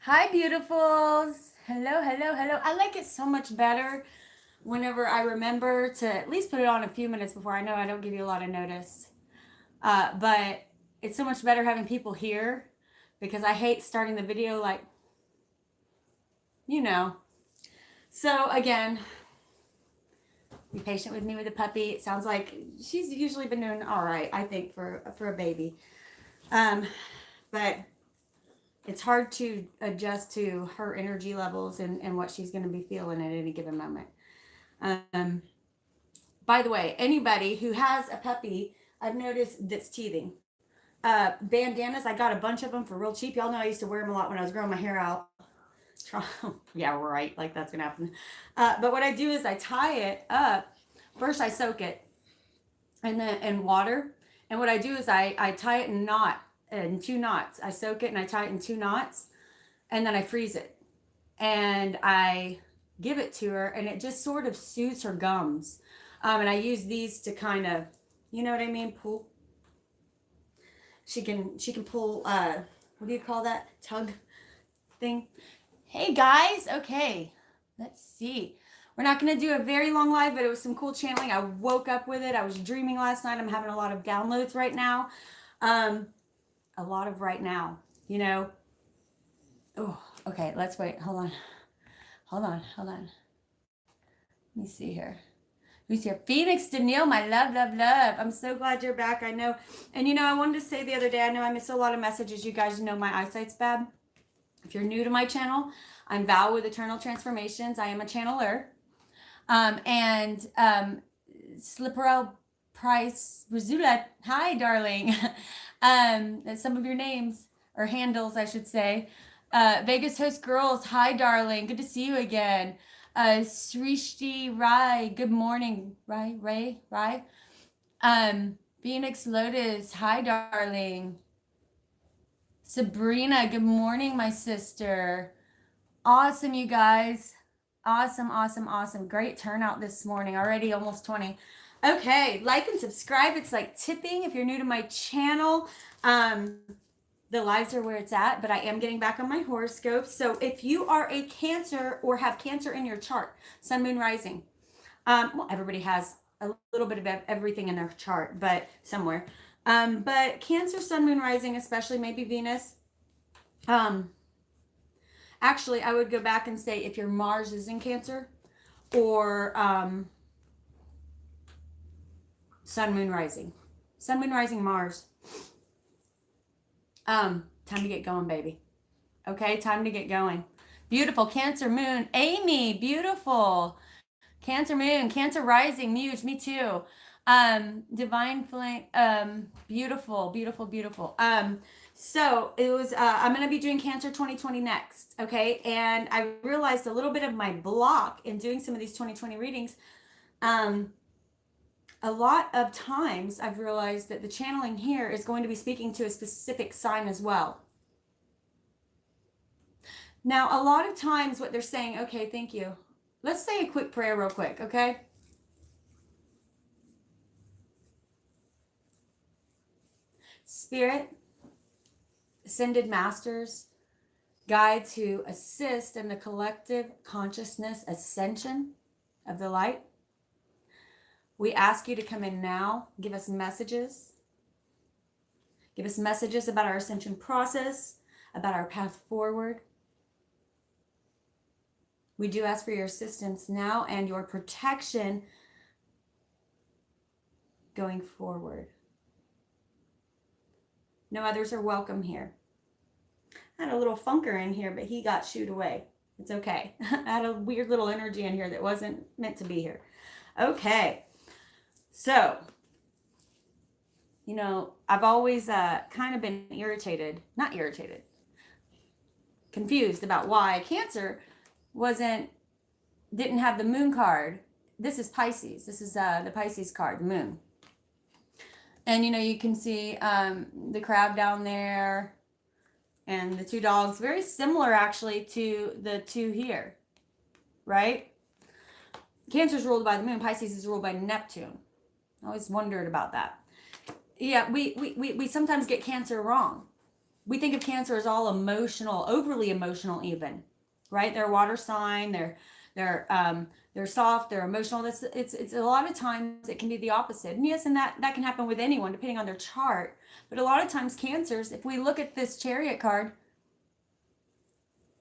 Hi, beautifuls. Hello, hello, hello. I like it so much better whenever I remember to at least put it on a few minutes before. I know I don't give you a lot of notice. But it's so much better having people here because I hate starting the video like, you know. So, again, be patient with me with the puppy. It sounds like she's usually been doing all right, I think, for a baby. But it's hard to adjust to her energy levels and what she's going to be feeling at any given moment. Um, by the way, anybody who has a puppy, I've noticed that's teething. Bandanas, I got a bunch of them for real cheap. Y'all know I used to wear them a lot when I was growing my hair out. Yeah, right. Like that's going to happen. But what I do is I tie it up. First, I soak it in water. And what I do is I tie it in two knots. I soak it and I tie it in two knots. And then I freeze it. And I give it to her, and it just sort of soothes her gums. And I use these to kind of, you know what I mean, pull. She can pull. What do you call that? Tug thing. Hey guys, okay, let's see. We're not gonna do a very long live, but it was some cool channeling. I woke up with it. I was dreaming last night. I'm having a lot of downloads right now. Um, a lot of right now. You know. Oh, okay. Let's wait. Hold on. Hold on. Let me see here. Who's here? Phoenix Danielle, my love, love, love. I'm so glad you're back. I know. And I wanted to say the other day, I know I missed a lot of messages. You guys know my eyesight's bad. If you're new to my channel, I'm Val with Eternal Transformations. I am a channeler. And Slipperell Price Razula, hi, darling. Some of your names, or handles, I should say. Vegas Host Girls, hi, darling. Good to see you again. Srishti Rai, good morning. Rai. Phoenix Lotus, hi, darling. Sabrina, good morning, my sister. Awesome, you guys. Awesome. Great turnout this morning. Already almost 20. Okay, like and subscribe. It's like tipping if you're new to my channel. The lives are where it's at, but I am getting back on my horoscopes. So if you are a Cancer or have Cancer in your chart, Sun, Moon, Rising, well, everybody has a little bit of everything in their chart, but somewhere. But Cancer, Sun, Moon, Rising, especially maybe Venus. Actually, I would go back and say if your Mars is in Cancer or Sun, Moon, Rising. Sun, Moon, Rising, Mars. Time to get going, baby. Okay, time to get going. Beautiful. Cancer Moon. Amy, beautiful. Cancer Moon, Cancer Rising, Muse, me too. Divine Flame, beautiful. So it was, I'm going to be doing Cancer 2020 next, okay? And I realized a little bit of my block in doing some of these 2020 readings. A lot of times I've realized that the channeling here is going to be speaking to a specific sign as well. Now, a lot of times what they're saying, okay, thank you. Let's say a quick prayer real quick, okay? Spirit, ascended masters, guides who assist in the collective consciousness ascension of the light. We ask you to come in now, give us messages. Give us messages about our ascension process, about our path forward. We do ask for your assistance now and your protection going forward. No others are welcome here. I had a little funker in here, but he got shooed away. It's okay. I had a weird little energy in here that wasn't meant to be here. Okay. So, I've always kind of been confused about why Cancer didn't have the moon card. This is Pisces. This is the Pisces card, the moon. And, you can see the crab down there and the two dogs. Very similar, actually, to the two here, right? Cancer is ruled by the moon. Pisces is ruled by Neptune. I always wondered about that. Yeah, we sometimes get Cancer wrong. we think of Cancer as all emotional, overly emotional even, right? They're a water sign. They're soft. They're emotional. It's a lot of times it can be the opposite. And yes, and that can happen with anyone depending on their chart. But a lot of times Cancers, if we look at this Chariot card,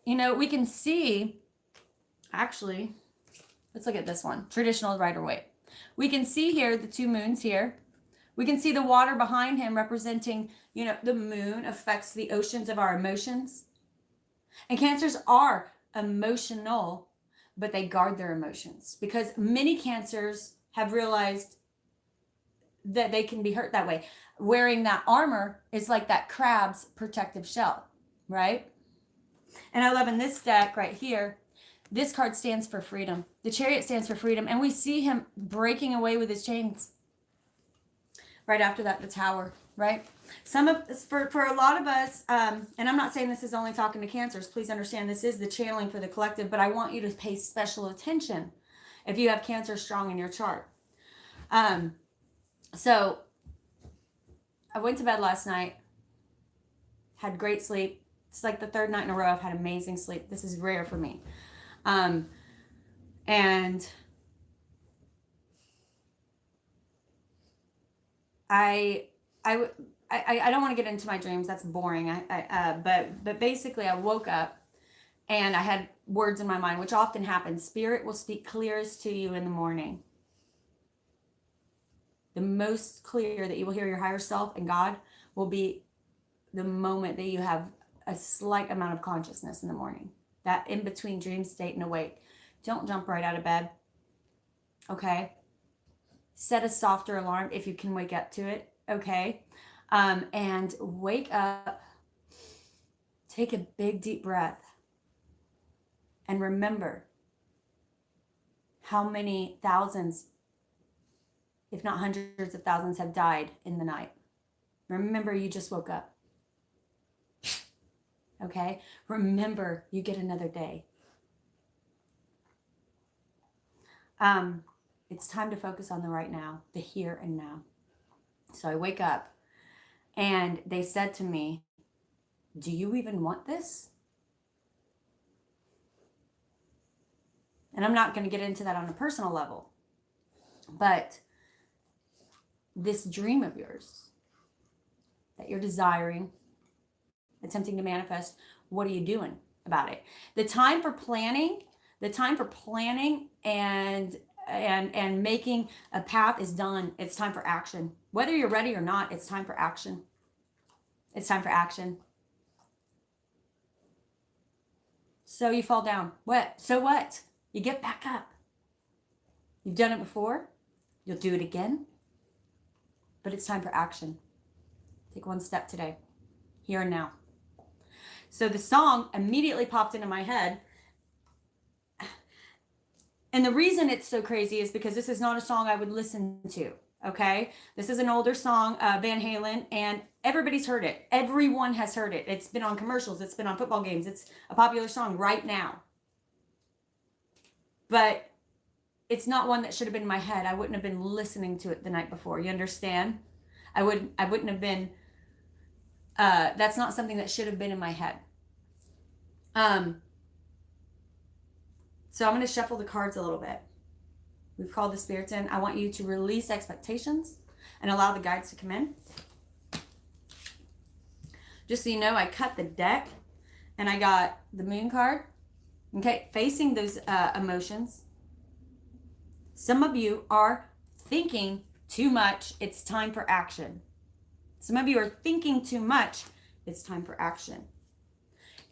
you know, we can see, actually, let's look at this one, traditional Rider-Waite. We can see here the two moons here. We can see the water behind him representing, you know, the moon affects the oceans of our emotions. And Cancers are emotional, but they guard their emotions because many Cancers have realized that they can be hurt that way. Wearing that armor is like that crab's protective shell, right? And I love in this deck right here, this card stands for freedom. The Chariot stands for freedom. And we see him breaking away with his chains. Right after that, the Tower, right? For a lot of us, and I'm not saying this is only talking to Cancers. Please understand this is the channeling for the collective, but I want you to pay special attention if you have Cancer strong in your chart. So I went to bed last night, had great sleep. It's like the third night in a row I've had amazing sleep. This is rare for me. And I don't want to get into my dreams. That's boring. But basically I woke up and I had words in my mind, which often happens. Spirit will speak clearest to you in the morning. The most clear that you will hear your higher self and God will be the moment that you have a slight amount of consciousness in the morning. That in between dream state and awake. Don't jump right out of bed. Okay? Set a softer alarm if you can wake up to it. Okay? And wake up. Take a big deep breath. And remember how many thousands, if not hundreds of thousands, have died in the night. Remember you just woke up. Okay? Remember you get another day. It's time to focus on the right now, the here and now. So I wake up and they said to me, do you even want this? And I'm not going to get into that on a personal level, but this dream of yours that you're desiring, attempting to manifest, what are you doing about it? The time for planning and making a path is done. It's time for action. Whether you're ready or not, it's time for action. It's time for action. So you fall down. What? So what? You get back up. You've done it before. You'll do it again. But it's time for action. Take one step today. Here and now. So the song immediately popped into my head. And the reason it's so crazy is because this is not a song I would listen to, okay? This is an older song, Van Halen, and everybody's heard it. Everyone has heard it. It's been on commercials. It's been on football games. It's a popular song right now. But it's not one that should have been in my head. I wouldn't have been listening to it the night before. You understand? I wouldn't have been, that's not something that should have been in my head. So I'm going to shuffle the cards a little bit. We've called the spirits in. I want you to release expectations and allow the guides to come in. Just so you know, I cut the deck and I got the moon card. Okay, facing those emotions. Some of you are thinking too much. It's time for action. Some of you are thinking too much. It's time for action.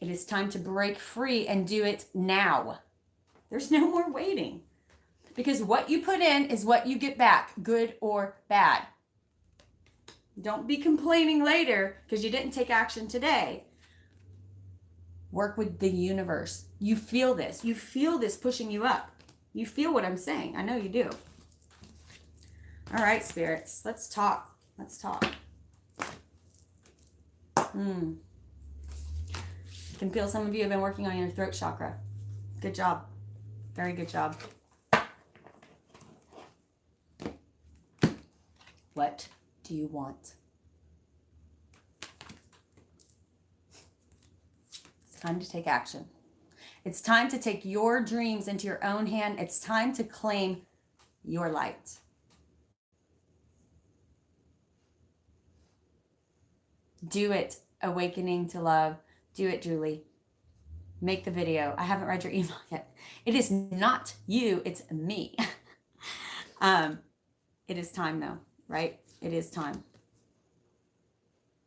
It is time to break free and do it now. There's no more waiting. Because what you put in is what you get back, good or bad. Don't be complaining later because you didn't take action today. Work with the universe. You feel this. You feel this pushing you up. You feel what I'm saying. I know you do. All right, spirits. Let's talk. Let's talk. I can feel some of you have been working on your throat chakra. Good job. Very good job. What do you want? Time to take action. It's time to take your dreams into your own hand. It's time to claim your light. Do it, Awakening to Love. Do it, Julie. Make the video. I haven't read your email yet. It is not you, it's me. It is time though, right? It is time.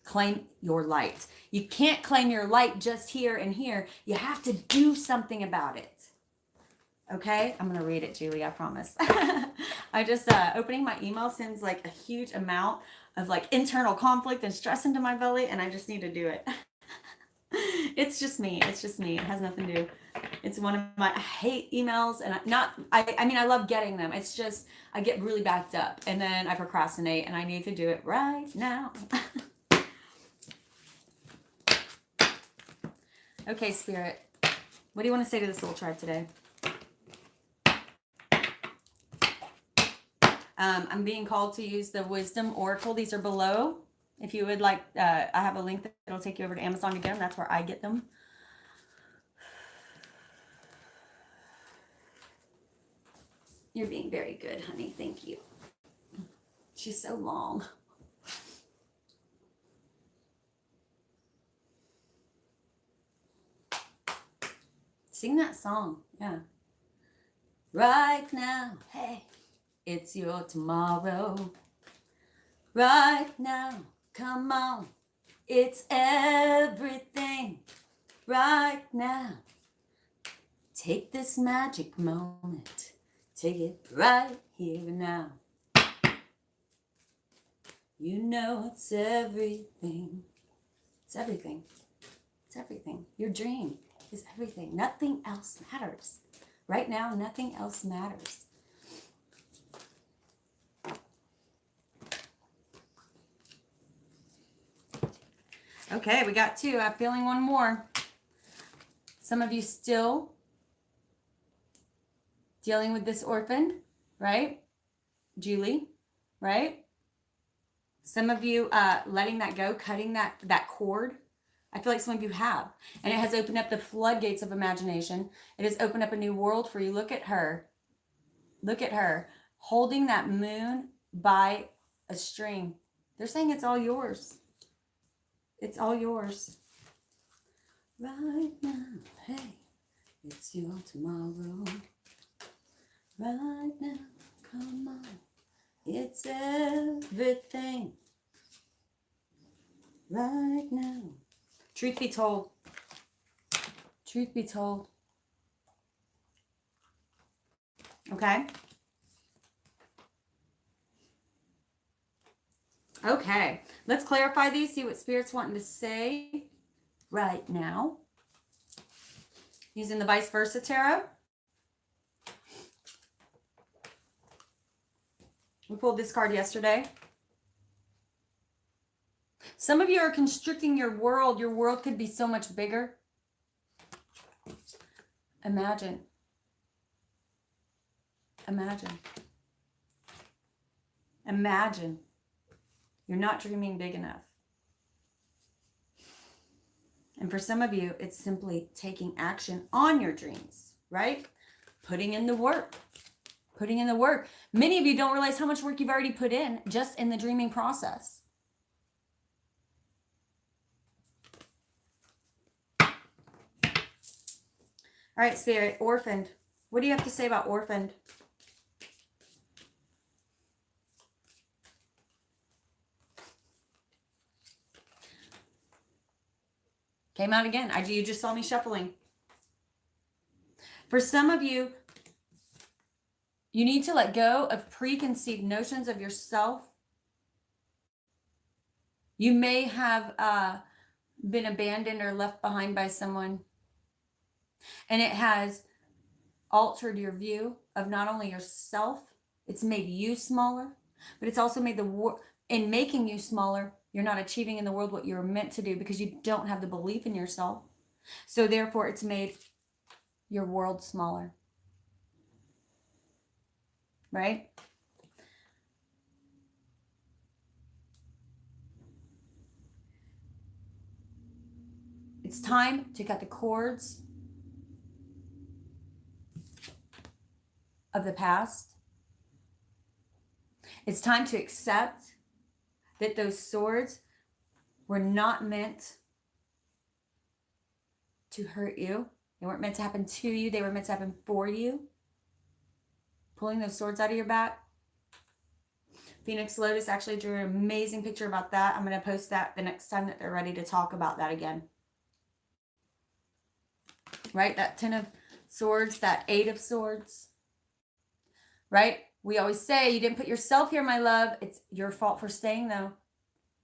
Claim your light. You can't claim your light just here and here. You have to do something about it. Okay? I'm going to read it, Julie, I promise. I just, opening my email sends like a huge amount of like internal conflict and stress into my belly, and I just need to do it. It's just me. It's just me. It has nothing to do. It's one of my, I hate emails, and I mean, I love getting them. It's just, I get really backed up and then I procrastinate, and I need to do it right now. Okay, Spirit, what do you want to say to the soul tribe today? I'm being called to use the Wisdom Oracle. These are below. If you would like, I have a link that'll take you over to Amazon to get them. That's where I get them. You're being very good, honey. Thank you. She's so long. Sing that song. Yeah. Right now, hey, it's your tomorrow. Right now, come on, it's everything. Right now, take this magic moment. Take it right here and now. You know it's everything. It's everything. It's everything. Your dream is everything. Nothing else matters. Right now, nothing else matters. Okay, we got two. I'm feeling one more. Some of you still dealing with this orphan, right? Julie, right? Some of you letting that go, cutting that cord. I feel like some of you have. And it has opened up the floodgates of imagination. It has opened up a new world for you. Look at her. Look at her holding that moon by a string. They're saying it's all yours. It's all yours. Right now, hey, it's your tomorrow. Right now, come on, it's everything. Right now. Truth be told. Truth be told. Okay? Okay. Let's clarify these, see what Spirit's wanting to say right now. Using the Vice Versa Tarot. We pulled this card yesterday. Some of you are constricting your world. Your world could be so much bigger. Imagine. Imagine. Imagine. You're not dreaming big enough. And for some of you, it's simply taking action on your dreams, right? Putting in the work. Putting in the work. Many of you don't realize how much work you've already put in just in the dreaming process. All right, Spirit, orphaned. What do you have to say about orphaned? Came out again. You just saw me shuffling. For some of you, you need to let go of preconceived notions of yourself. You may have been abandoned or left behind by someone. And it has altered your view of not only yourself, it's made you smaller, but it's also made in making you smaller, you're not achieving in the world what you're meant to do because you don't have the belief in yourself. So therefore, it's made your world smaller. Right? It's time to cut the cords of the past. It's time to accept that those swords were not meant to hurt you. They weren't meant to happen to you. They were meant to happen for you. Pulling those swords out of your back. Phoenix Lotus actually drew an amazing picture about that. I'm going to post that the next time that they're ready to talk about that again. Right? That 10 of swords, that 8 of swords. Right? We always say, you didn't put yourself here, my love. It's your fault for staying, though.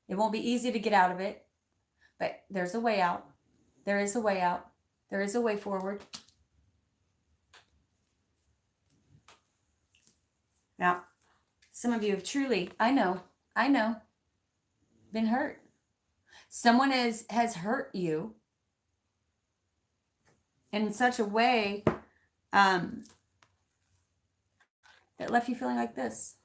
It won't be easy to get out of it. But there's a way out. There is a way out. There is a way forward. Now, some of you have truly, I know, been hurt. Someone has hurt you in such a way that left you feeling like this.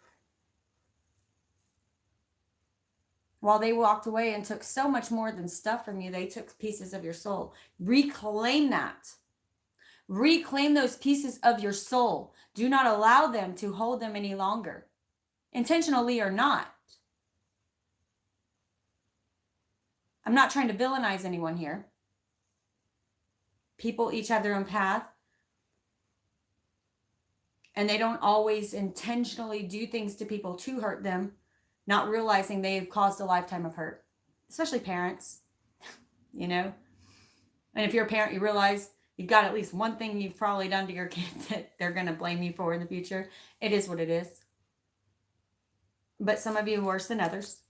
While they walked away and took so much more than stuff from you, they took pieces of your soul. Reclaim that. Reclaim those pieces of your soul. Do not allow them to hold them any longer, intentionally or not. I'm not trying to villainize anyone here. People each have their own path. And they don't always intentionally do things to people to hurt them, not realizing they've caused a lifetime of hurt, especially parents, you know. And if you're a parent, you realize you've got at least one thing you've probably done to your kid that they're going to blame you for in the future. It is what it is. But some of you are worse than others.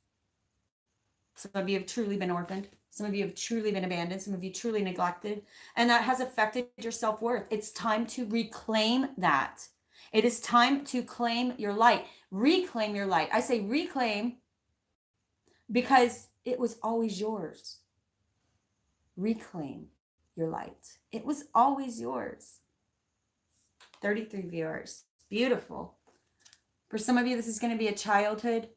Some of you have truly been orphaned. Some of you have truly been abandoned. Some of you truly neglected. And that has affected your self-worth. It's time to reclaim that. It is time to claim your light. Reclaim your light. I say reclaim because it was always yours. Reclaim your light. It was always yours. 33 viewers. Beautiful. For some of you, this is going to be a childhood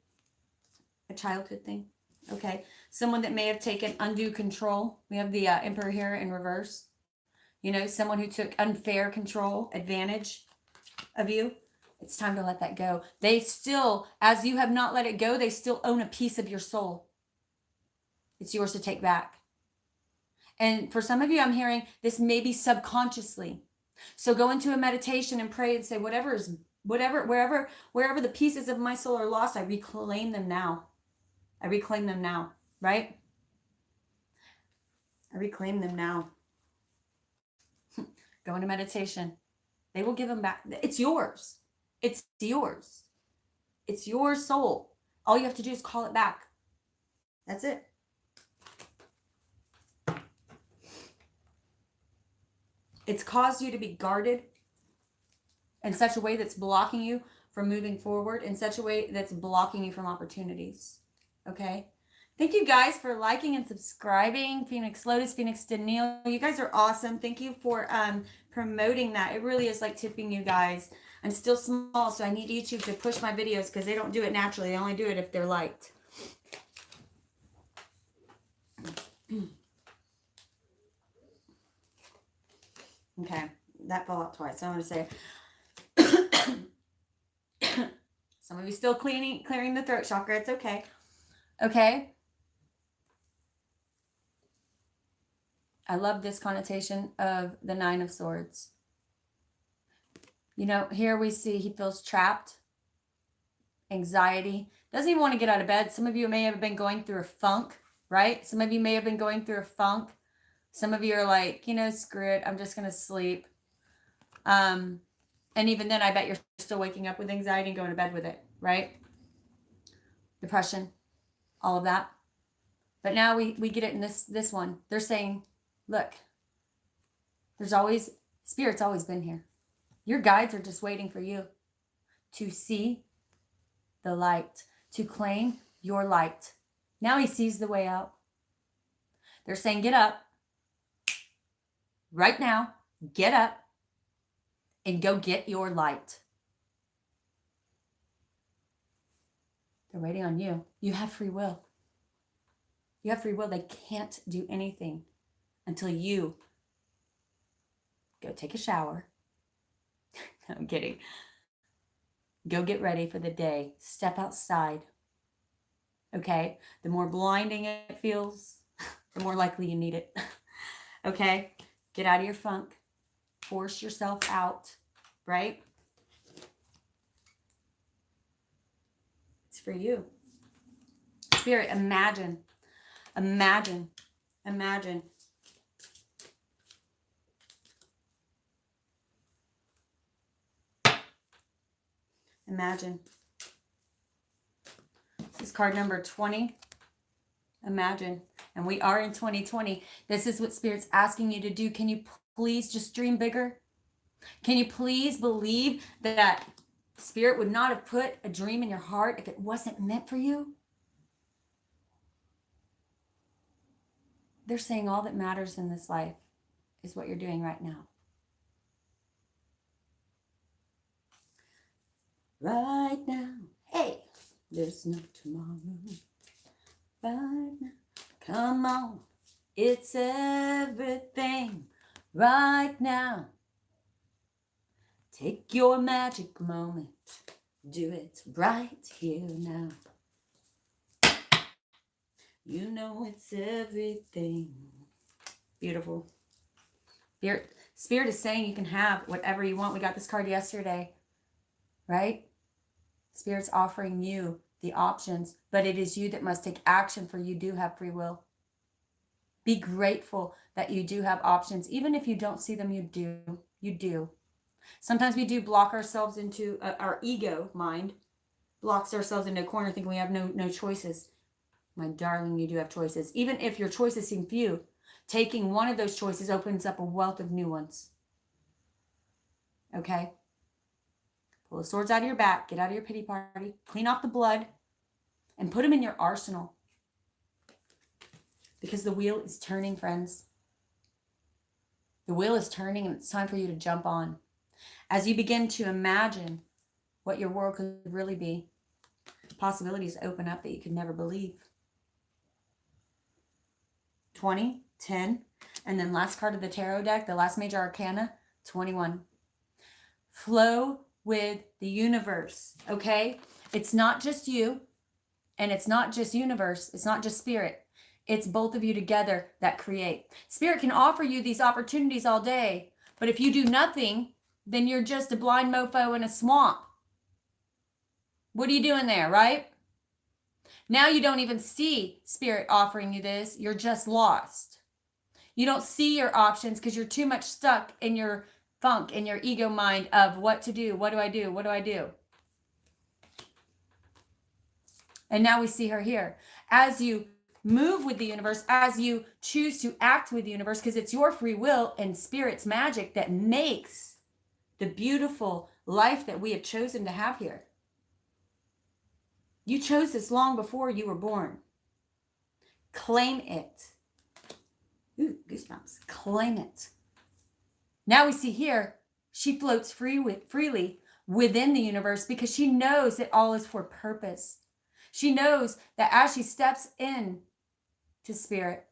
thing. Okay. Someone that may have taken undue control. We have the Emperor here in reverse. You know, someone who took unfair control, advantage of you. It's time to let that go. They still, as you have not let it go, they still own a piece of your soul. It's yours to take back. And for some of you, I'm hearing this maybe subconsciously. So go into a meditation and pray and say, wherever the pieces of my soul are lost, I reclaim them now. I reclaim them now, right? I reclaim them now. Go into meditation. They will give them back. It's yours. It's yours. It's your soul. All you have to do is call it back. That's it. It's caused you to be guarded in such a way that's blocking you from moving forward, in such a way that's blocking you from opportunities. Okay? Thank you guys for liking and subscribing. Phoenix Lotus, Phoenix Danielle. You guys are awesome. Thank you for promoting that. It really is like tipping you guys. I'm still small, so I need YouTube to push my videos because they don't do it naturally. They only do it if they're liked. Okay, that fell out twice. So I'm going to say, some of you still clearing the throat chakra. It's okay. Okay. I love this connotation of the 9 of Swords. You know, here we see he feels trapped, anxiety, doesn't even want to get out of bed. Some of you may have been going through a funk, right? Some of you may have been going through a funk. Some of you are like, you know, screw it. I'm just going to sleep. And even then, I bet you're still waking up with anxiety and going to bed with it, right? Depression, all of that. But now we get it in this one. They're saying, look, Spirit's always been here. Your guides are just waiting for you to see the light, to claim your light. Now he sees the way out. They're saying, get up. Right now, get up and go get your light. They're waiting on you. You have free will. You have free will. They can't do anything until you go take a shower. No, I'm kidding. Go get ready for the day. Step outside. Okay? The more blinding it feels, the more likely you need it. Okay? Get out of your funk. Force yourself out. Right? It's for you. Spirit, imagine. Imagine. Imagine. Imagine. This is card number 20. Imagine. And we are in 2020. This is what Spirit's asking you to do. Can you please just dream bigger? Can you please believe that Spirit would not have put a dream in your heart if it wasn't meant for you? They're saying all that matters in this life is what you're doing right now. Right now. Hey, there's no tomorrow. Right now. Come on. It's everything right now. Take your magic moment. Do it right here now. You know it's everything. Beautiful. Spirit is saying you can have whatever you want. We got this card yesterday, right? Spirit's offering you the options, but it is you that must take action, for you do have free will. Be grateful that you do have options. Even if you don't see them, you do. You do. Sometimes we do block ourselves into our ego mind, blocks ourselves into a corner thinking we have no choices. My darling, you do have choices. Even if your choices seem few, taking one of those choices opens up a wealth of new ones. Okay? Pull the swords out of your back. Get out of your pity party. Clean off the blood. And put them in your arsenal. Because the wheel is turning, friends. The wheel is turning, and it's time for you to jump on. As you begin to imagine what your world could really be, possibilities open up that you could never believe. 20, 10, and then last card of the tarot deck, the last major arcana, 21. Flow with the universe, okay? It's not just you, and it's not just universe. It's not just spirit. It's both of you together that create. Spirit can offer you these opportunities all day, but if you do nothing, then you're just a blind mofo in a swamp. What are you doing there, right? Now you don't even see Spirit offering you this. You're just lost. You don't see your options because you're too much stuck in your funk, in your ego mind of what to do. What do I do? What do I do? And now we see her here. As you move with the universe, as you choose to act with the universe, because it's your free will and Spirit's magic that makes the beautiful life that we have chosen to have here. You chose this long before you were born. Claim it. Ooh, goosebumps. Claim it. Now we see here, she floats freely within the universe because she knows that all is for purpose. She knows that as she steps in to Spirit,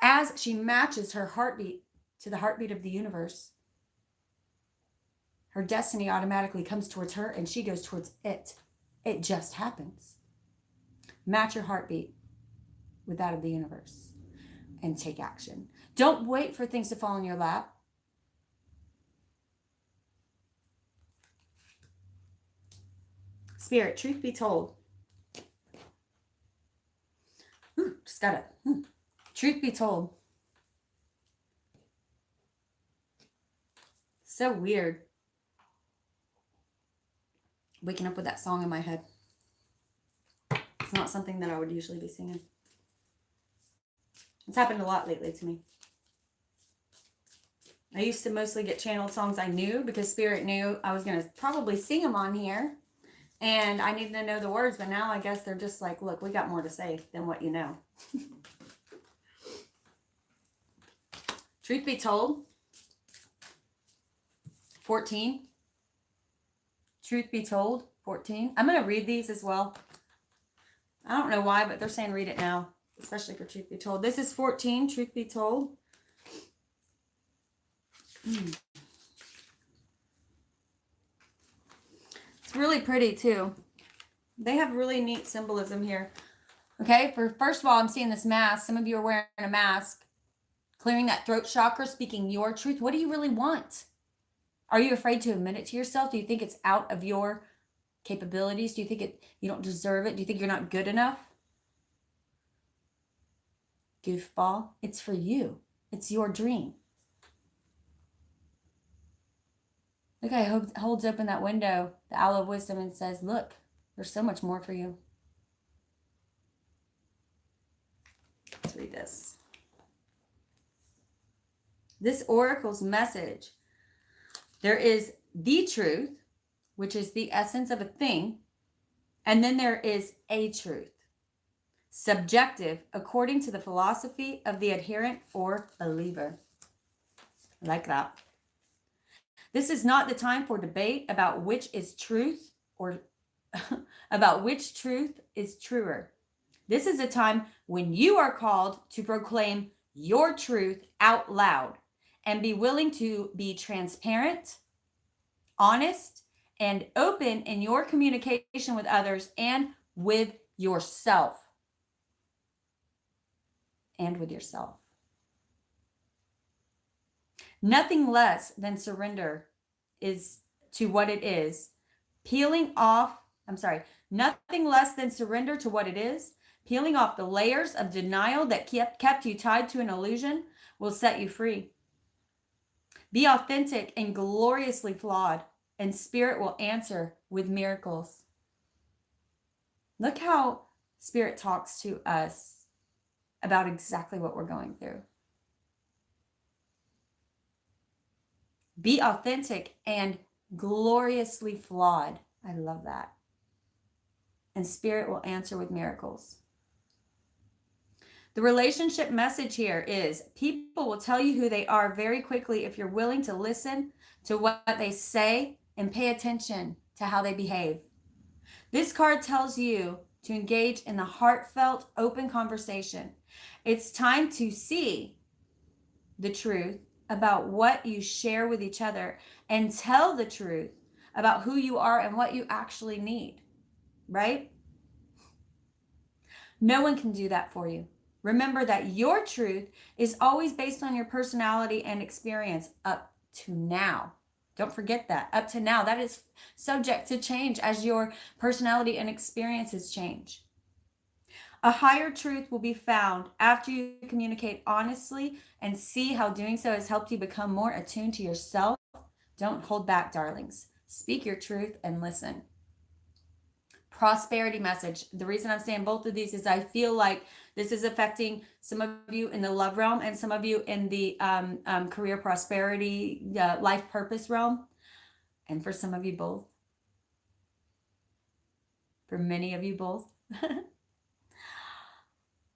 as she matches her heartbeat to the heartbeat of the universe, her destiny automatically comes towards her and she goes towards it. It just happens. Match your heartbeat with that of the universe and take action. Don't wait for things to fall in your lap. Spirit, truth be told. Just got it. Truth be told. So weird. Waking up with that song in my head. It's not something that I would usually be singing. It's happened a lot lately to me. I used to mostly get channeled songs I knew because Spirit knew I was going to probably sing them on here. And I needed to know the words, but now I guess they're just like, look, we got more to say than what you know. Truth be told, 14. Truth be told, 14. I'm going to read these as well. I don't know why, but they're saying read it now. especially for truth be told. This is 14, truth be told. It's really pretty too. They have really neat symbolism here. Okay, first of all, I'm seeing this mask. Some of you are wearing a mask. Clearing that throat chakra, speaking your truth. What do you really want? Are you afraid to admit it to yourself? Do you think it's out of your capabilities? Do you think you don't deserve it? Do you think you're not good enough? Goofball, it's for you. It's your dream. Look, I holds open that window, the owl of wisdom, and says, look, there's so much more for you. Let's read this. This oracle's message. There is the truth, which is the essence of a thing, and then there is a truth, subjective according to the philosophy of the adherent or believer. I like that. This is not the time for debate about which is truth or about which truth is truer. This is a time when you are called to proclaim your truth out loud and be willing to be transparent, honest, and open in your communication with others and with yourself. And with yourself. Nothing less than surrender is to what it is. Nothing less than surrender to what it is. Peeling off the layers of denial that kept you tied to an illusion will set you free. Be authentic and gloriously flawed, and Spirit will answer with miracles. Look how Spirit talks to us about exactly what we're going through. Be authentic and gloriously flawed. I love that. And Spirit will answer with miracles. The relationship message here is people will tell you who they are very quickly if you're willing to listen to what they say and pay attention to how they behave. This card tells you to engage in the heartfelt, open conversation. It's time to see the truth about what you share with each other and tell the truth about who you are and what you actually need, right? No one can do that for you. Remember that your truth is always based on your personality and experience up to now. Don't forget that. Up to now, that is subject to change as your personality and experiences change. A higher truth will be found after you communicate honestly and see how doing so has helped you become more attuned to yourself. Don't hold back, darlings. Speak your truth and listen. Prosperity message. The reason I'm saying both of these is I feel like this is affecting some of you in the love realm and some of you in the career prosperity, life purpose realm. And for some of you both. For many of you both.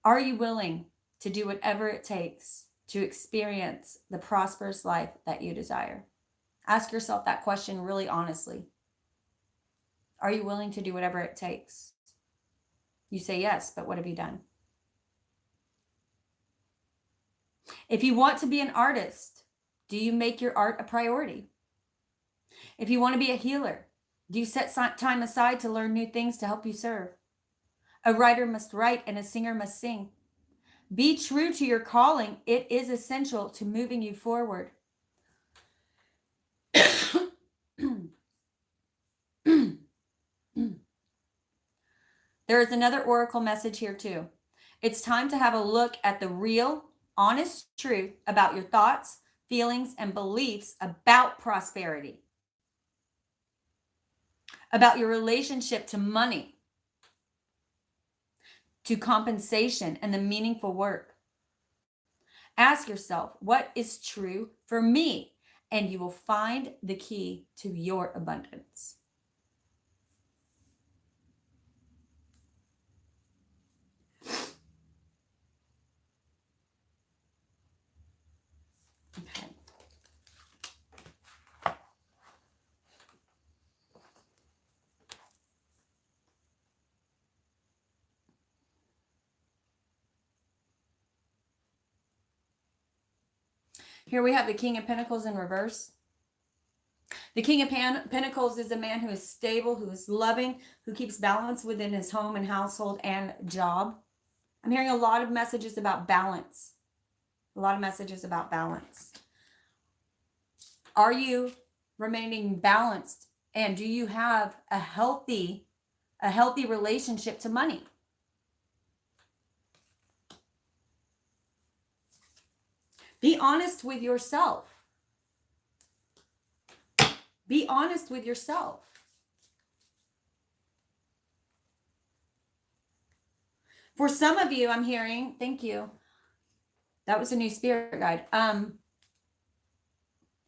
Are you willing to do whatever it takes to experience the prosperous life that you desire? Ask yourself that question really honestly. Are you willing to do whatever it takes? You say yes, but what have you done? If you want to be an artist, do you make your art a priority? If you want to be a healer, do you set time aside to learn new things to help you serve? A writer must write and a singer must sing. Be true to your calling. It is essential to moving you forward. There is another oracle message here too. It's time to have a look at the real, honest truth about your thoughts, feelings, and beliefs about prosperity, about your relationship to money, to compensation, and the meaningful work. Ask yourself, what is true for me? And you will find the key to your abundance. Okay. Here we have the King of Pentacles in reverse. The King of Pentacles is a man who is stable, who is loving, who keeps balance within his home and household and job. I'm hearing a lot of messages about balance. A lot of messages about balance. Are you remaining balanced? And do you have a healthy relationship to money? Be honest with yourself. Be honest with yourself. For some of you, I'm hearing, thank you. That was a new spirit guide.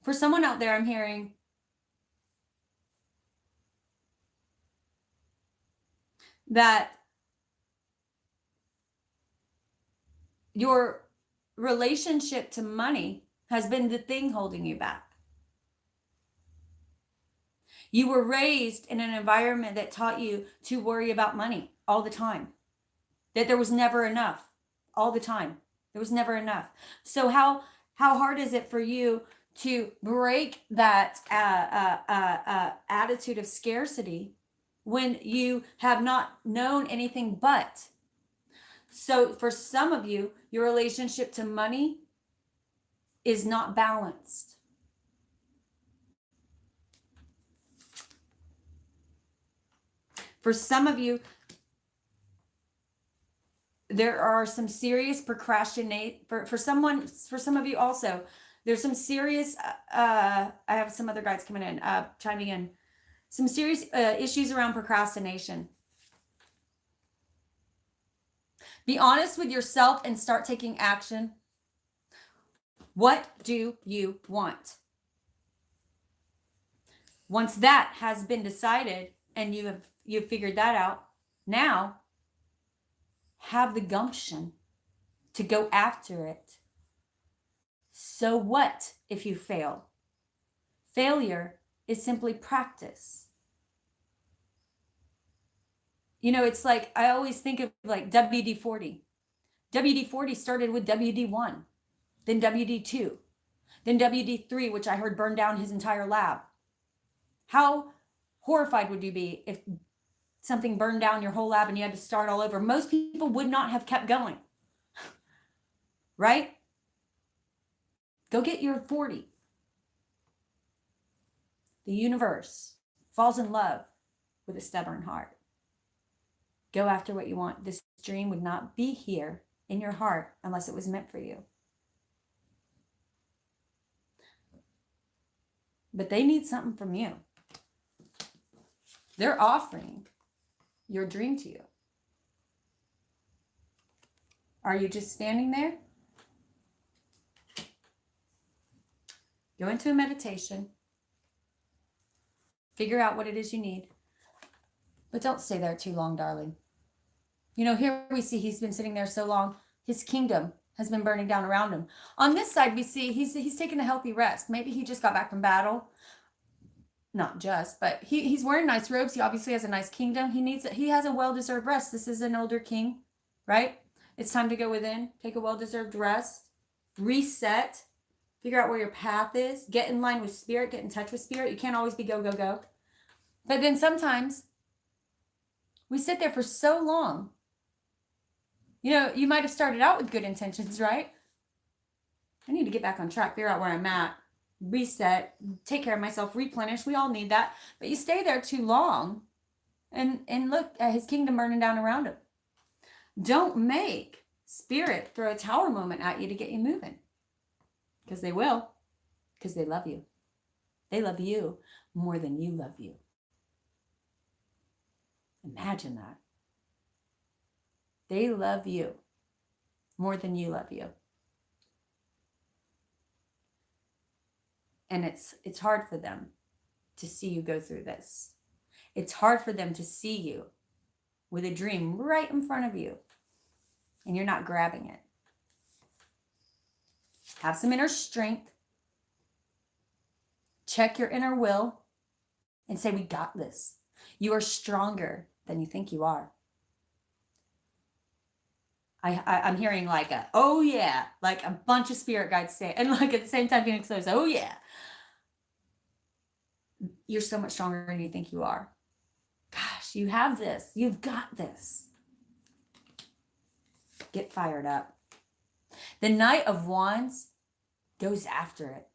For someone out there, I'm hearing that your relationship to money has been the thing holding you back. You were raised in an environment that taught you to worry about money all the time, that there was never enough all the time. There was never enough. So how hard is it for you to break that attitude of scarcity when you have not known anything but? So for some of you, your relationship to money is not balanced. For some of you, there are some serious procrastinate. For some of you also, there's some serious, I have some other guides coming in, chiming in, some serious issues around procrastination. Be honest with yourself and start taking action. What do you want? Once that has been decided and you've figured that out, now have the gumption to go after it. So what if you fail? Failure is simply practice. You know, it's like, I always think of like WD-40. WD-40 started with WD-1, then WD-2, then WD-3, which I heard burned down his entire lab. How horrified would you be if something burned down your whole lab and you had to start all over? Most people would not have kept going, right? Go get your 40. The universe falls in love with a stubborn heart. Go after what you want. This dream would not be here in your heart unless it was meant for you. But they need something from you. They're offering your dream to you. Are you just standing there? Go into a meditation. Figure out what it is you need. But don't stay there too long, darling. You know, here we see he's been sitting there so long, his kingdom has been burning down around him. On this side, we see he's taking a healthy rest. Maybe he just got back from battle. Not just, but he's wearing nice robes. He obviously has a nice kingdom. He has a well-deserved rest. This is an older king, right? It's time to go within, take a well-deserved rest, reset, figure out where your path is, get in line with spirit, get in touch with spirit. You can't always be go, go, go. But then sometimes we sit there for so long. You know, you might have started out with good intentions, right? I need to get back on track, figure out where I'm at, reset, take care of myself, replenish. We all need that. But you stay there too long and look at his kingdom burning down around him. Don't make spirit throw a tower moment at you to get you moving. Because they will. Because they love you. They love you more than you love you. Imagine that. They love you more than you love you. And it's hard for them to see you go through this. It's hard for them to see you with a dream right in front of you and you're not grabbing it. Have some inner strength. Check your inner will and say, we got this. You are stronger than you think you are. I'm hearing like a, oh yeah, like a bunch of spirit guides say, and like at the same time, Phoenix says, oh yeah, you're so much stronger than you think you are. Gosh, you have this. You've got this. Get fired up. The Knight of Wands goes after it.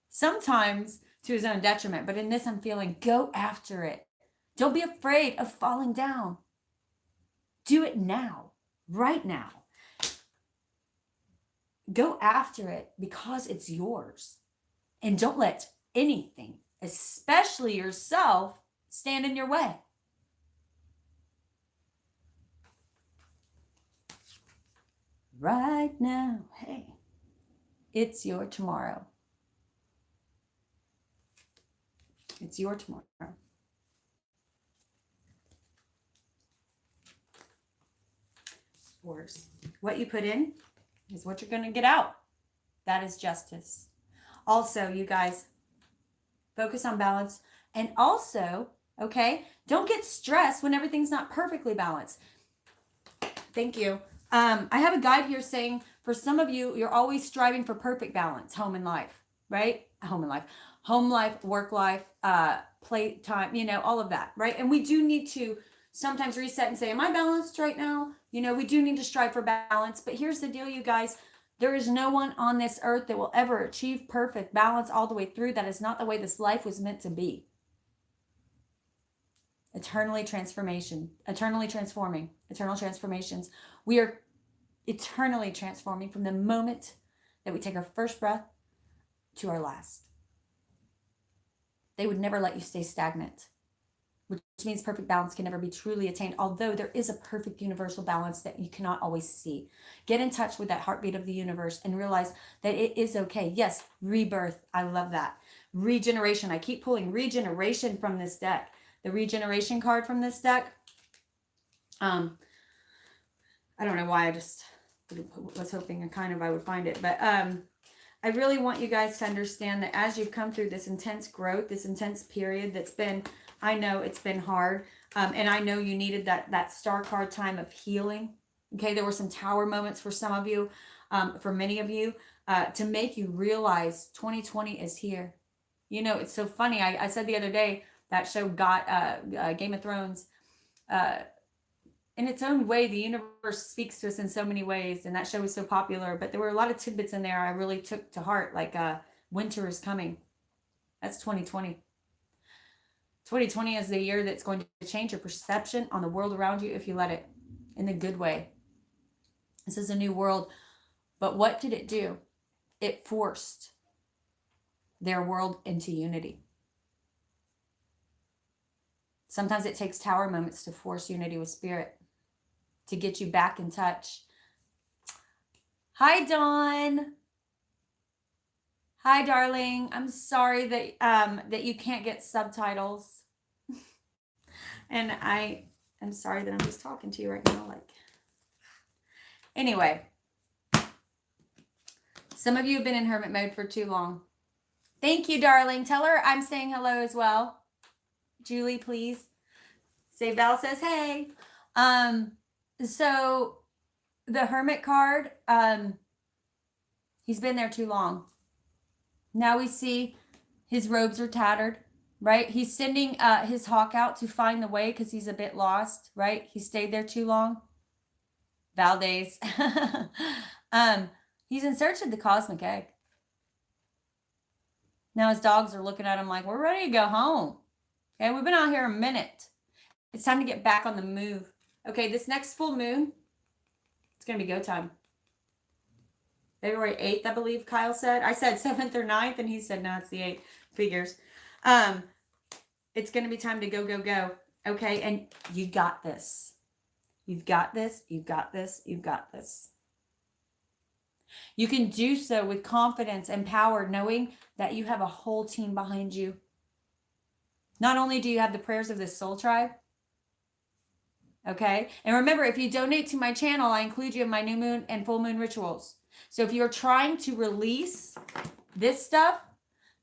Sometimes to his own detriment, but in this I'm feeling go after it. Don't be afraid of falling down. Do it now, right now. Go after it because it's yours. And don't let anything, especially yourself, stand in your way. Right now, hey, it's your tomorrow. It's your tomorrow. What you put in is what you're going to get out. That is justice. Also, you guys, focus on balance. And also, okay, don't get stressed when everything's not perfectly balanced. Thank you. I have a guide here saying for some of you, you're always striving for perfect balance, home and life, right? Home and life, home life, work life, play time, you know, all of that, right? And we do need to sometimes reset and say, am I balanced right now? You know, we do need to strive for balance. But here's the deal, you guys. There is no one on this earth that will ever achieve perfect balance all the way through. That is not the way this life was meant to be. Eternally transforming, eternal transformations. We are eternally transforming from the moment that we take our first breath to our last. They would never let you stay stagnant, which means perfect balance can never be truly attained, although there is a perfect universal balance that you cannot always see. Get in touch with that heartbeat of the universe and realize that it is okay. Yes, rebirth. I love that. Regeneration. I keep pulling regeneration from this deck. The regeneration card from this deck. I don't know why, I just was hoping I would find it. But I really want you guys to understand that as you've come through this intense growth, this intense period that's been, I know it's been hard. And I know you needed that star card time of healing. Okay, there were some tower moments for some of you, for many of you, to make you realize 2020 is here. You know, it's so funny. I said the other day, that show got Game of Thrones. In its own way, the universe speaks to us in so many ways, and that show was so popular. But there were a lot of tidbits in there I really took to heart, like winter is coming. That's 2020. 2020 is the year that's going to change your perception on the world around you if you let it, in the good way. This is a new world. But what did it do? It forced their world into unity. Sometimes it takes tower moments to force unity with spirit, to get you back in touch. Hi, Dawn. Hi, darling. I'm sorry that you can't get subtitles. And I am sorry that I'm just talking to you right now. Anyway, some of you have been in hermit mode for too long. Thank you, darling. Tell her I'm saying hello as well. Julie, please. Say Val says, hey. So the Hermit card, he's been there too long. Now we see his robes are tattered, right? He's sending his hawk out to find the way because he's a bit lost, right? He stayed there too long. Valdez. He's in search of the cosmic egg. Now his dogs are looking at him like, we're ready to go home. Okay, we've been out here a minute. It's time to get back on the move. Okay, this next full moon, it's going to be go time. February 8th, I believe Kyle said. I said 7th or 9th, and he said, no, it's the 8th. Figures. It's going to be time to go, go, go. Okay, and you got this. You've got this. You've got this. You've got this. You can do so with confidence and power, knowing that you have a whole team behind you. Not only do you have the prayers of this soul tribe, okay? And remember, if you donate to my channel, I include you in my new moon and full moon rituals. So if you're trying to release this stuff,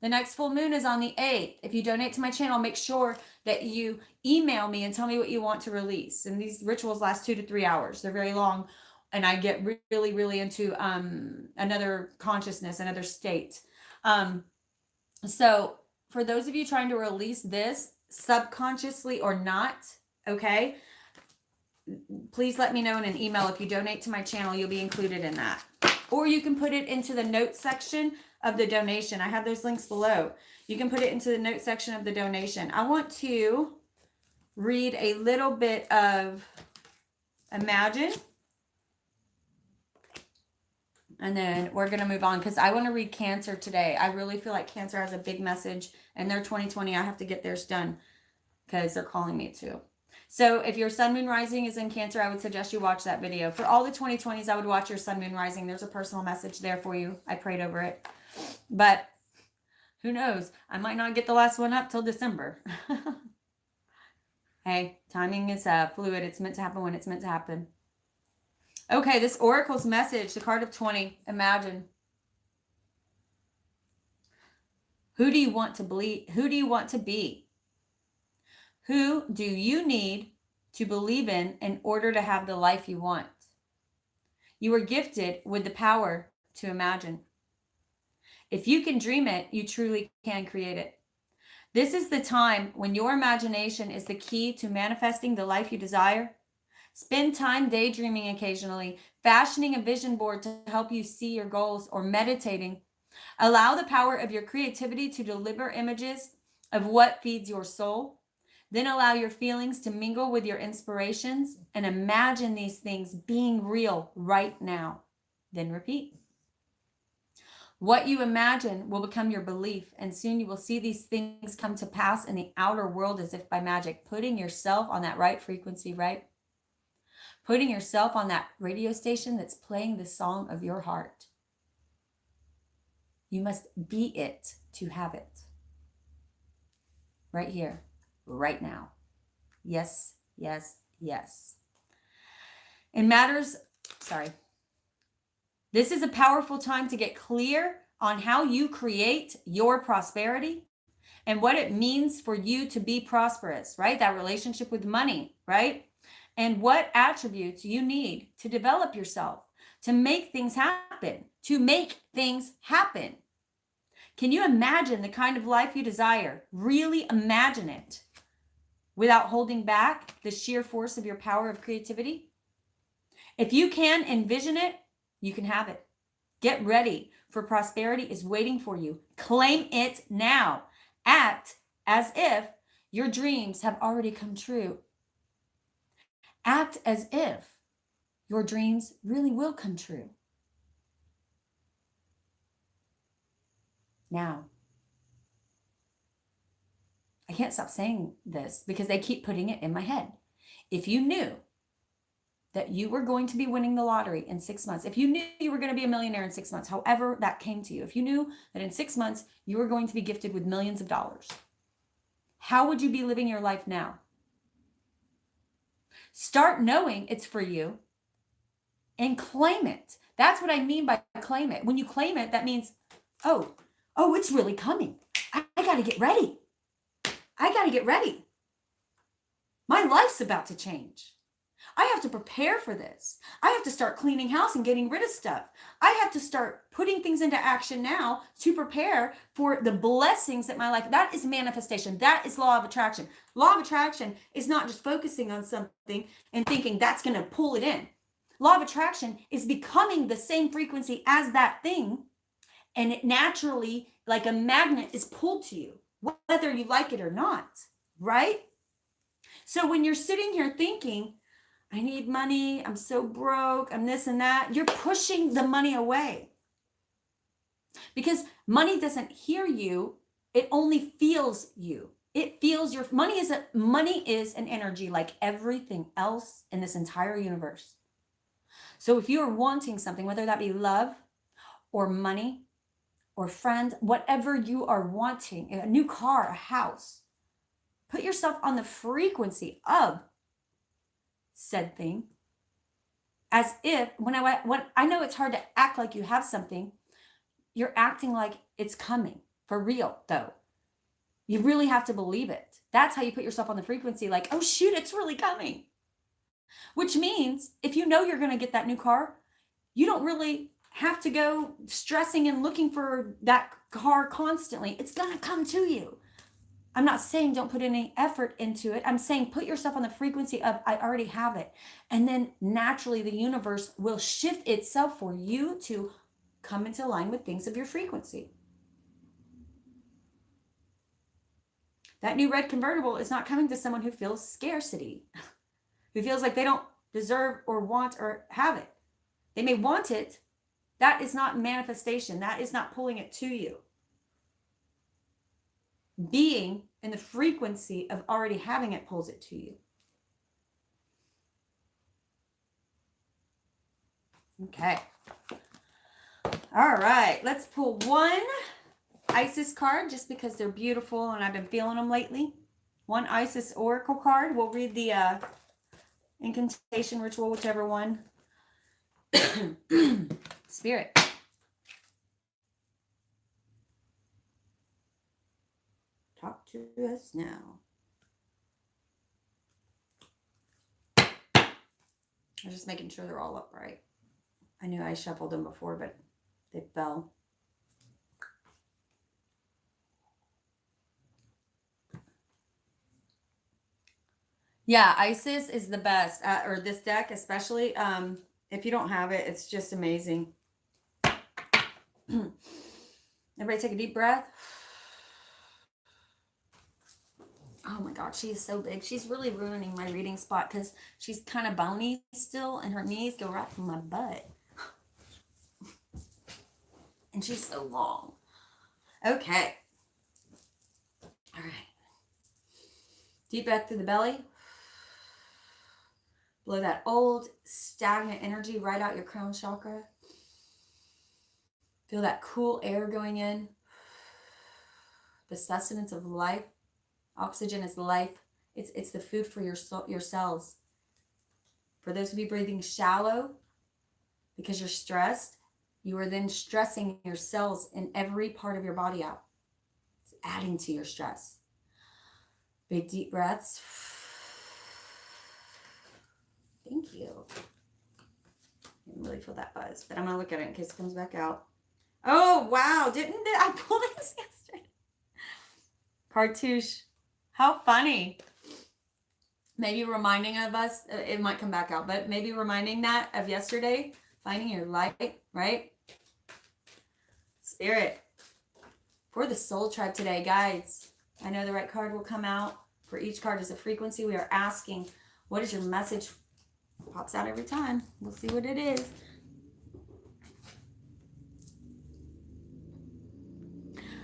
the next full moon is on the 8th. If you donate to my channel, make sure that you email me and tell me what you want to release. And these rituals last 2 to 3 hours. They're very long. and I get really, really into another consciousness, another state. So for those of you trying to release this subconsciously or not, okay, please let me know in an email. If you donate to my channel, you'll be included in that. Or you can put it into the notes section of the donation. I have those links below. You can put it into the notes section of the donation. I want to read a little bit of Imagine. And then we're going to move on because I want to read Cancer today. I really feel like Cancer has a big message and their 2020. I have to get theirs done because they're calling me too. So if your sun, moon, rising is in Cancer, I would suggest you watch that video. For all the 2020s, I would watch your sun, moon, rising. There's a personal message there for you. I prayed over it. But who knows? I might not get the last one up till December. Hey, timing is fluid. It's meant to happen when it's meant to happen. Okay, this Oracle's message, the card of 20, Imagine. Who do you want to believe? Who do you want to be? Who do you need to believe in order to have the life you want? You are gifted with the power to imagine. If you can dream it, you truly can create it. This is the time when your imagination is the key to manifesting the life you desire. Spend time daydreaming occasionally, fashioning a vision board to help you see your goals, or meditating. Allow the power of your creativity to deliver images of what feeds your soul. Then allow your feelings to mingle with your inspirations and imagine these things being real right now. Then repeat. What you imagine will become your belief, and soon you will see these things come to pass in the outer world as if by magic, putting yourself on that right frequency, right? Putting yourself on that radio station that's playing the song of your heart. You must be it to have it. Right here, right now. Yes, yes, yes. This is a powerful time to get clear on how you create your prosperity and what it means for you to be prosperous, right? That relationship with money, right? And what attributes you need to develop yourself, to make things happen, Can you imagine the kind of life you desire? Really imagine it without holding back the sheer force of your power of creativity. If you can envision it, you can have it. Get ready, for prosperity is waiting for you. Claim it now. Act as if your dreams have already come true. Act as if your dreams really will come true. Now, I can't stop saying this because they keep putting it in my head. If you knew that you were going to be winning the lottery in 6 months, if you knew you were going to be a millionaire in 6 months, however that came to you, if you knew that in 6 months you were going to be gifted with millions of dollars, how would you be living your life now? Start knowing it's for you and claim it. That's what I mean by claim it. When you claim it, that means, oh, it's really coming. I got to get ready. I got to get ready. My life's about to change. I have to prepare for this. I have to start cleaning house and getting rid of stuff. I have to start putting things into action now to prepare for the blessings that my life, that is manifestation. That is law of attraction. Law of attraction is not just focusing on something and thinking that's going to pull it in. Law of attraction is becoming the same frequency as that thing, and it naturally, like a magnet, is pulled to you, whether you like it or not, right? So when you're sitting here thinking, I need money, I'm so broke, I'm this and that, you're pushing the money away. Because money doesn't hear you, it only feels you. It feels your money is an energy like everything else in this entire universe. So if you are wanting something, whether that be love or money or friends, whatever you are wanting, a new car, a house, put yourself on the frequency of said thing, as if when I know it's hard to act like you have something, you're acting like it's coming for real though. You really have to believe it. That's how you put yourself on the frequency, like, oh shoot, it's really coming. which means if you know you're going to get that new car, you don't really have to go stressing and looking for that car constantly. It's going to come to you. I'm not saying don't put any effort into it. I'm saying put yourself on the frequency of I already have it. And then naturally the universe will shift itself for you to come into line with things of your frequency. That new red convertible is not coming to someone who feels scarcity, who feels like they don't deserve or want or have it. They may want it. That is not manifestation. That is not pulling it to you. Being in the frequency of already having it pulls it to you. Okay. All right. Let's pull one Isis card just because they're beautiful and I've been feeling them lately. One Isis Oracle card. We'll read the incantation ritual, whichever one. Spirit. Talk to us now. I'm just making sure they're all upright. I knew I shuffled them before, but they fell. Yeah, Isis is the best, or this deck especially. If you don't have it, it's just amazing. Everybody take a deep breath. Oh my God, she is so big. She's really ruining my reading spot because she's kind of bony still and her knees go right from my butt. And she's so long. Okay. All right. Deep breath through the belly. Blow that old stagnant energy right out your crown chakra. Feel that cool air going in. The sustenance of life. Oxygen is life. It's the food for your cells. For those of you breathing shallow, because you're stressed, you are then stressing your cells in every part of your body out. It's adding to your stress. Big deep breaths. Thank you. I didn't really feel that buzz, but I'm going to look at it in case it comes back out. Oh, wow. Didn't I pull this yesterday? Cartouche. How funny. Maybe reminding of us, it might come back out, but maybe reminding that of yesterday, finding your light, right? Spirit. For the soul tribe today, guides. I know the right card will come out. For each card is a frequency. We are asking, what is your message? Pops out every time. We'll see what it is.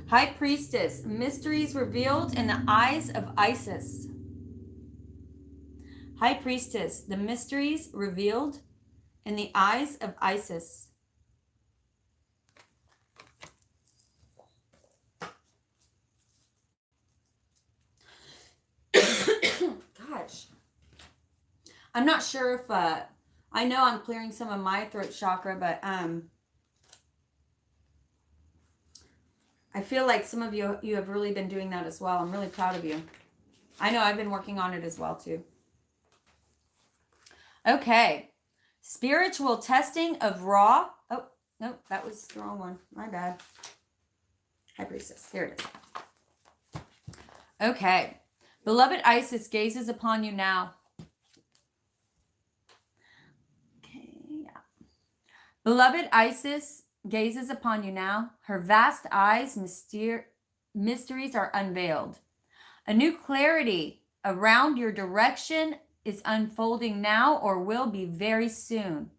High Priestess, mysteries revealed in the eyes of Isis. High Priestess, the mysteries revealed in the eyes of Isis. Gosh. I'm not sure if, I know I'm clearing some of my throat chakra, but I feel like some of you have really been doing that as well. I'm really proud of you. I know I've been working on it as well too. Okay. Spiritual testing of raw. Oh, no, that was the wrong one. My bad. High Priestess. Here it is. Okay. Beloved Isis gazes upon you now. Okay, yeah. Beloved Isis gazes upon you now. Her vast eyes, mysteries are unveiled. A new clarity around your direction is unfolding now or will be very soon.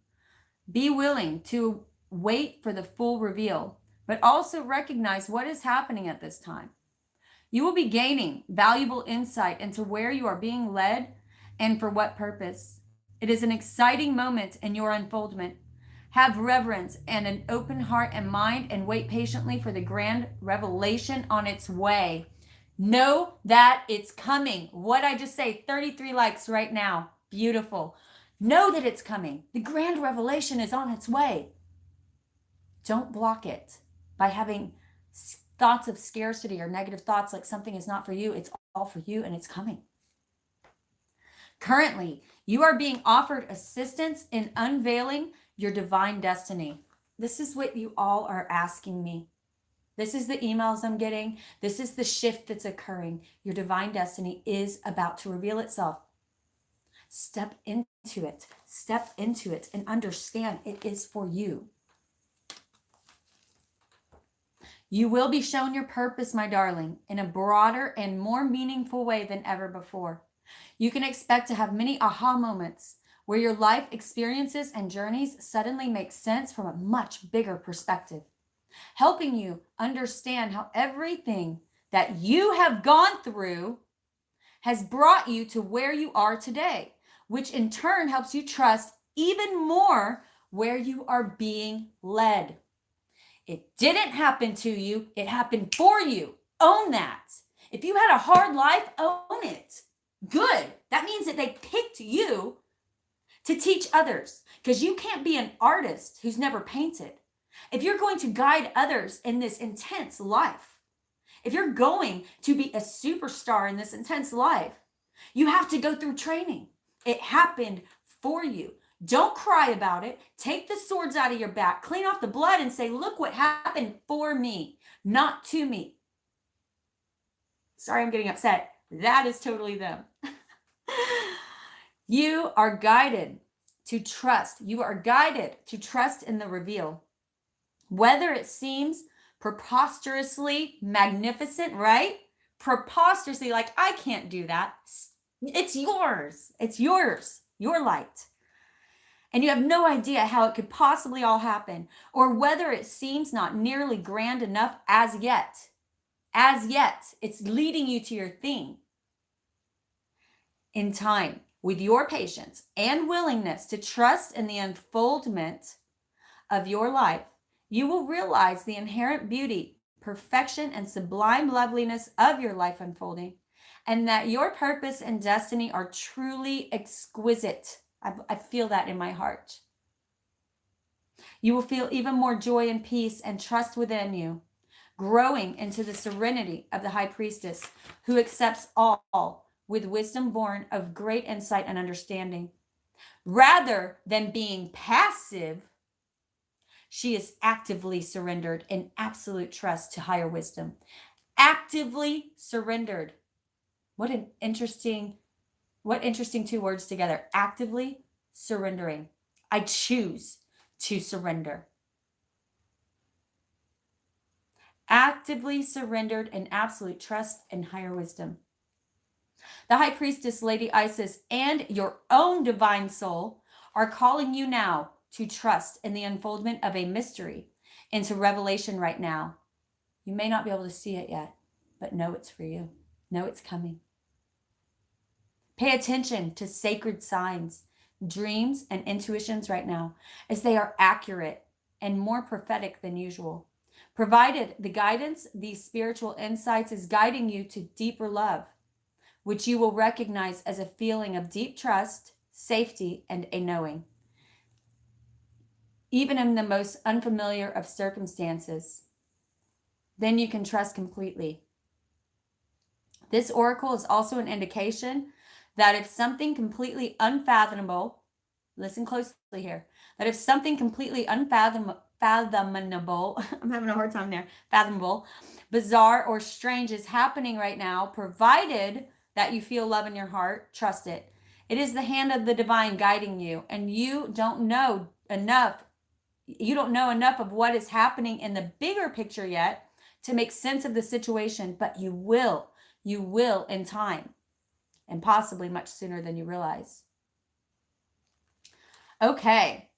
Be willing to wait for the full reveal, but also recognize what is happening at this time. You will be gaining valuable insight into where you are being led and for what purpose. It is an exciting moment in your unfoldment. Have reverence and an open heart and mind and wait patiently for the grand revelation on its way. Know that it's coming. What I just say, 33 likes right now. Beautiful. Know that it's coming. The grand revelation is on its way. Don't block it by having thoughts of scarcity or negative thoughts like something is not for you. It's all for you and it's coming. Currently, you are being offered assistance in unveiling your divine destiny. This is what you all are asking me. This is the emails I'm getting. This is the shift that's occurring. Your divine destiny is about to reveal itself. Step into it. Step into it and understand it is for you. You will be shown your purpose, my darling, in a broader and more meaningful way than ever before. You can expect to have many aha moments where your life experiences and journeys suddenly make sense from a much bigger perspective, helping you understand how everything that you have gone through has brought you to where you are today, which in turn helps you trust even more where you are being led. It didn't happen to you, it happened for you. Own that. If you had a hard life, own it. Good. That means that they picked you to teach others, because you can't be an artist who's never painted. If you're going to guide others in this intense life, if you're going to be a superstar in this intense life, you have to go through training. It happened for you. Don't cry about it. Take the swords out of your back, clean off the blood, and say, look what happened for me, not to me. Sorry, I'm getting upset. That is totally them. You are guided to trust. You are guided to trust in the reveal. Whether it seems preposterously magnificent, right? Preposterously, like, I can't do that. It's yours. It's yours. Your light. And you have no idea how it could possibly all happen, or whether it seems not nearly grand enough as yet. As yet, it's leading you to your thing. In time, with your patience and willingness to trust in the unfoldment of your life, you will realize the inherent beauty, perfection, and sublime loveliness of your life unfolding, and that your purpose and destiny are truly exquisite. I feel that in my heart. You will feel even more joy and peace and trust within you, growing into the serenity of the high priestess who accepts all with wisdom born of great insight and understanding. Rather than being passive, she is actively surrendered in absolute trust to higher wisdom. Actively surrendered. What interesting two words together. Actively surrendering. I choose to surrender. Actively surrendered in absolute trust and higher wisdom. The high priestess, Lady Isis, and your own divine soul are calling you now to trust in the unfoldment of a mystery into revelation right now. You may not be able to see it yet, but know it's for you. Know it's coming. Pay attention to sacred signs, dreams, and intuitions right now, as they are accurate and more prophetic than usual. Provided the guidance, these spiritual insights is guiding you to deeper love, which you will recognize as a feeling of deep trust, safety, and a knowing. Even in the most unfamiliar of circumstances, then you can trust completely. This oracle is also an indication that if something completely unfathomable, listen closely here, that if something completely unfathomable, I'm having a hard time there, fathomable, bizarre, or strange is happening right now, provided that you feel love in your heart, trust it. It is the hand of the divine guiding you, and you don't know enough of what is happening in the bigger picture yet to make sense of the situation, but you will in time, and possibly much sooner than you realize. Okay,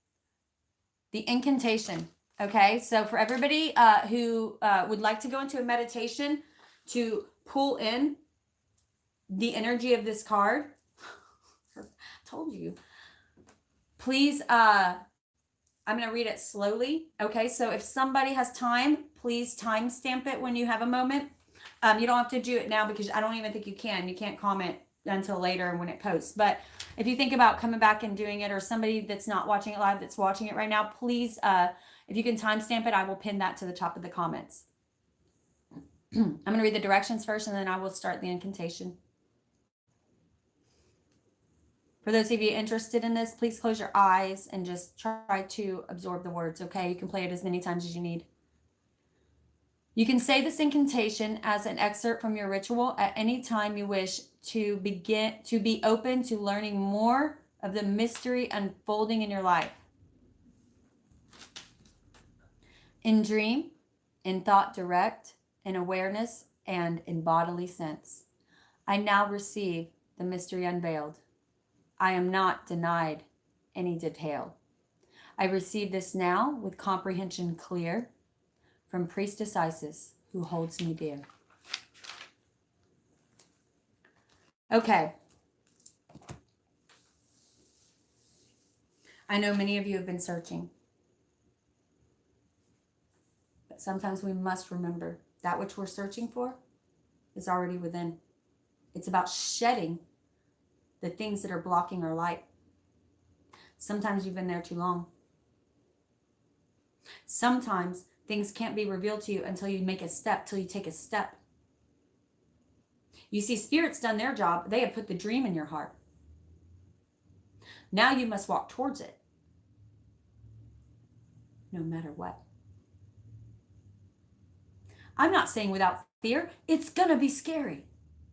the incantation. Okay, so for everybody who would like to go into a meditation to pull in the energy of this card, I told you, please, I'm going to read it slowly. Okay, so if somebody has time, please timestamp it when you have a moment. You don't have to do it now because I don't even think you can. You can't comment until later when it posts. But if you think about coming back and doing it, or somebody that's not watching it live that's watching it right now, please, if you can timestamp it, I will pin that to the top of the comments. I'm going to read the directions first, and then I will start the incantation. For those of you interested in this, please close your eyes and just try to absorb the words, okay? You can play it as many times as you need. You can say this incantation as an excerpt from your ritual at any time you wish to be open to learning more of the mystery unfolding in your life. In dream, in thought direct, in awareness, and in bodily sense, I now receive the mystery unveiled. I am not denied any detail. I receive this now with comprehension clear from Priestess Isis, who holds me dear. Okay. I know many of you have been searching. But sometimes we must remember that which we're searching for is already within. It's about shedding the things that are blocking our light. Sometimes you've been there too long. Sometimes things can't be revealed to you until you make a step, till you take a step. You see, Spirit's done their job. They have put the dream in your heart. Now you must walk towards it, no matter what. I'm not saying without fear. It's going to be scary.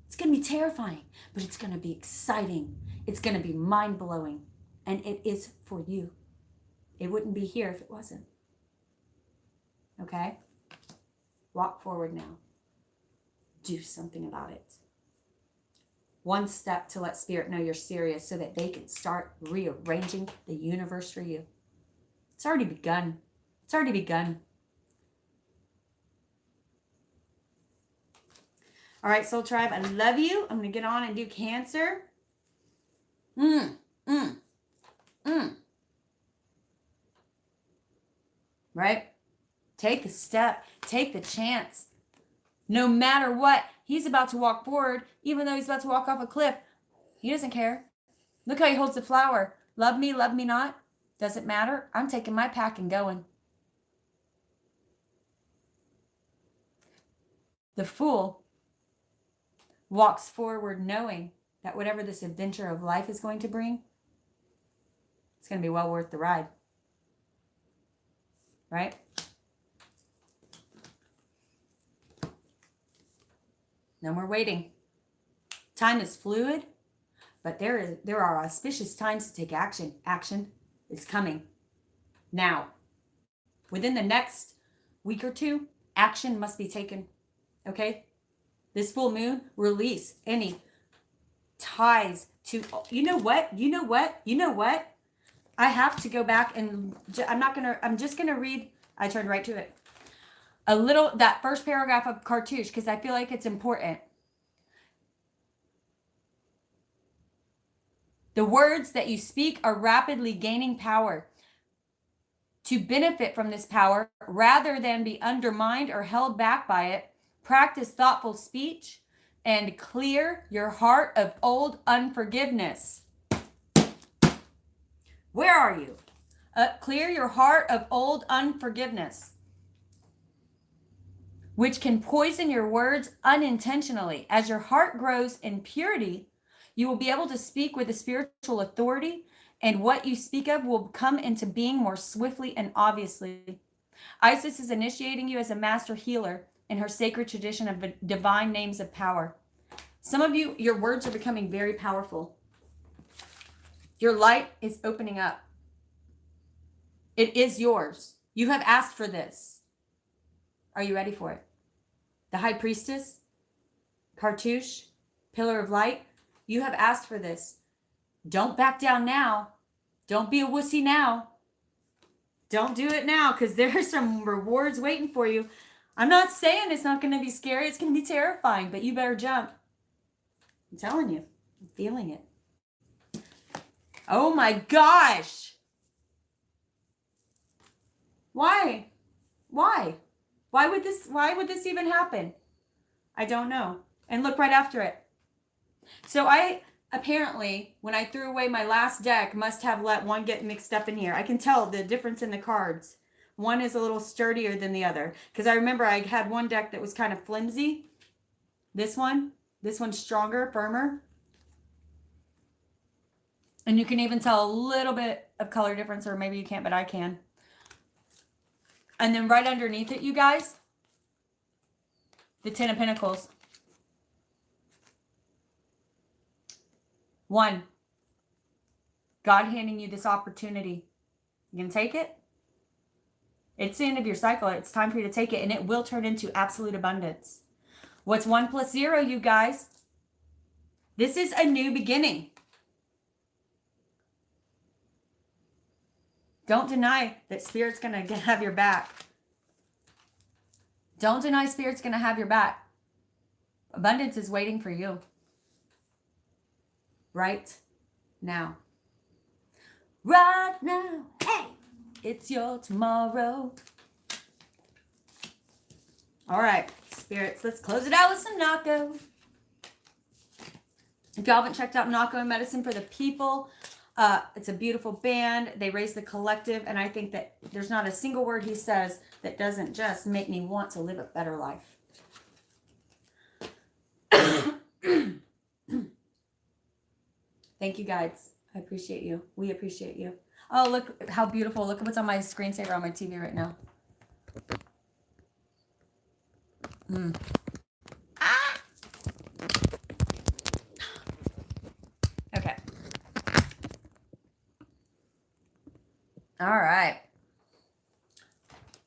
It's going to be terrifying, but it's going to be exciting. It's going to be mind-blowing, and it is for you. It wouldn't be here if it wasn't. Okay? Walk forward now. Do something about it. One step to let Spirit know you're serious so that they can start rearranging the universe for you. It's already begun. It's already begun. All right, Soul Tribe, I love you. I'm going to get on and do Cancer. Right? Take the step. Take the chance. No matter what, he's about to walk forward, even though he's about to walk off a cliff. He doesn't care. Look how he holds the flower. Love me not. Doesn't matter. I'm taking my pack and going. The fool walks forward knowing that whatever this adventure of life is going to bring, it's going to be well worth the ride. Right? No more waiting. Time is fluid, but there are auspicious times to take action. Action is coming now. Within the next week or two, action must be taken. Okay? This full moon, release any ties to, you know what? I have to go back and I'm just going to read, I turned right to it. That first paragraph of Cartouche, because I feel like it's important. The words that you speak are rapidly gaining power. To benefit from this power, rather than be undermined or held back by it, practice thoughtful speech and clear your heart of old unforgiveness. Where are you? Clear your heart of old unforgiveness, which can poison your words unintentionally. As your heart grows in purity, you will be able to speak with a spiritual authority, and what you speak of will come into being more swiftly and obviously. Isis is initiating you as a master healer in her sacred tradition of divine names of power. Some of you, your words are becoming very powerful. Your light is opening up. It is yours. You have asked for this. Are you ready for it? The High Priestess, Cartouche, Pillar of Light, you have asked for this. Don't back down now. Don't be a wussy now. Don't do it now, because there's some rewards waiting for you. I'm not saying it's not going to be scary. It's going to be terrifying, but you better jump. I'm telling you. I'm feeling it. Oh my gosh. Why? Why would this even happen? I don't know. And look right after it. So I apparently, when I threw away my last deck, must have let one get mixed up in here. I can tell the difference in the cards. One is a little sturdier than the other. Because I remember I had one deck that was kind of flimsy. This one's stronger, firmer. And you can even tell a little bit of color difference, or maybe you can't, but I can. And then right underneath it, you guys, the 10 of Pentacles. 1, God handing you this opportunity. You gonna take it? It's the end of your cycle. It's time for you to take it, and it will turn into absolute abundance. What's 1 plus 0, you guys? This is a new beginning. Don't deny that Spirit's going to have your back. Don't deny Spirit's going to have your back. Abundance is waiting for you. Right now. Right now. Hey! It's your tomorrow. All right, Spirits, let's close it out with some Nako. If y'all haven't checked out Nako and Medicine for the People, it's a beautiful band. They raise the collective, and I think that there's not a single word he says that doesn't just make me want to live a better life. Thank you, guys. I appreciate you. We appreciate you. Oh, look how beautiful. Look at what's on my screensaver on my TV right now. Ah! Okay. All right.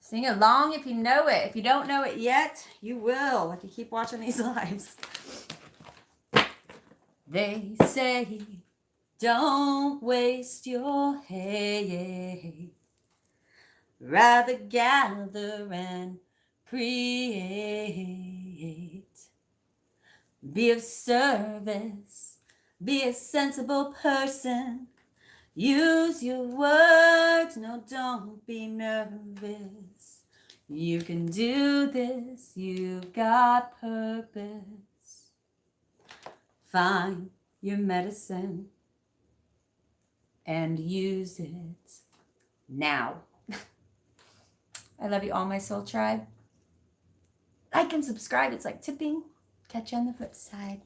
Sing along if you know it. If you don't know it yet, you will if you keep watching these lives. They say, don't waste your hate. Rather gather and create. Be of service. Be a sensible person. Use your words. No, don't be nervous. You can do this. You've got purpose. Find your medicine and use it now. I love you all, my soul tribe. Like and subscribe. It's like tipping. Catch you on the flip side.